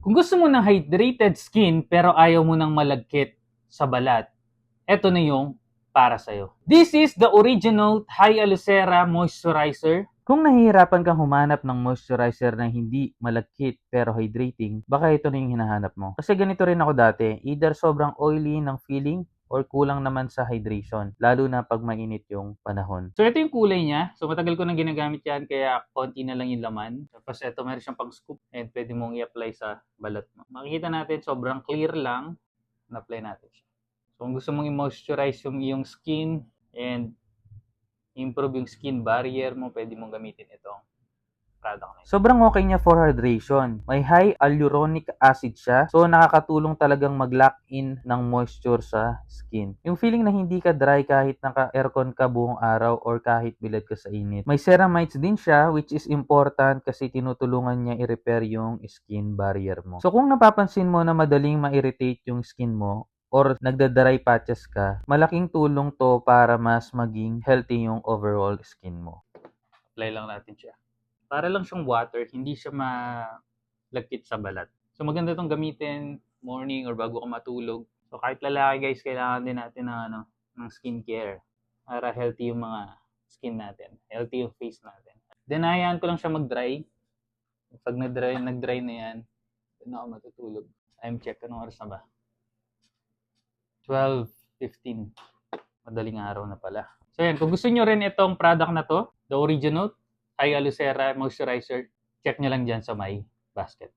Kung gusto mo ng hydrated skin pero ayaw mo ng malagkit sa balat, eto na yung para sa'yo. This is the original Hyalocera Moisturizer. Kung nahihirapan kang humanap ng moisturizer na hindi malagkit pero hydrating, baka ito na yung hinahanap mo. Kasi ganito rin ako dati, either sobrang oily ng feeling or kulang naman sa hydration, lalo na pag mainit yung panahon. So ito yung kulay niya. So matagal ko nang ginagamit yan, kaya konti na lang yung laman. Tapos ito, meron siyang pang scoop and pwede mong i-apply sa balat mo. Makikita natin, sobrang clear lang. Na-apply natin siya. So kung gusto mong i-moisturize yung iyong skin and improve yung skin barrier mo, pwede mong gamitin itong product na ito. Sobrang okay niya for hydration. May high hyaluronic acid siya. So nakakatulong talagang mag-lock in ng moisture sa skin. Yung feeling na hindi ka dry kahit naka-aircon ka buong araw or kahit bilad ka sa init. May ceramides din siya, which is important kasi tinutulungan niya i-repair yung skin barrier mo. So kung napapansin mo na madaling ma-irritate yung skin mo, or nagda-dry patches ka, malaking tulong to para mas maging healthy yung overall skin mo. Apply lang natin siya. Para lang siyang water, hindi siya malagkit sa balat. So maganda itong gamitin morning or bago ka matulog. So kahit lalaki guys, kailangan din natin ng skincare para healthy yung mga skin natin. Healthy yung face natin. Then hayaan ko lang siya mag-dry. Pag nag-dry na yan, doon ako matutulog. Time check, anong oras na ba? 12:15. Madaling araw na pala. So yan, kung gusto nyo rin itong product na to, the original Hyalocera Moisturizer, check nyo lang dyan sa my basket.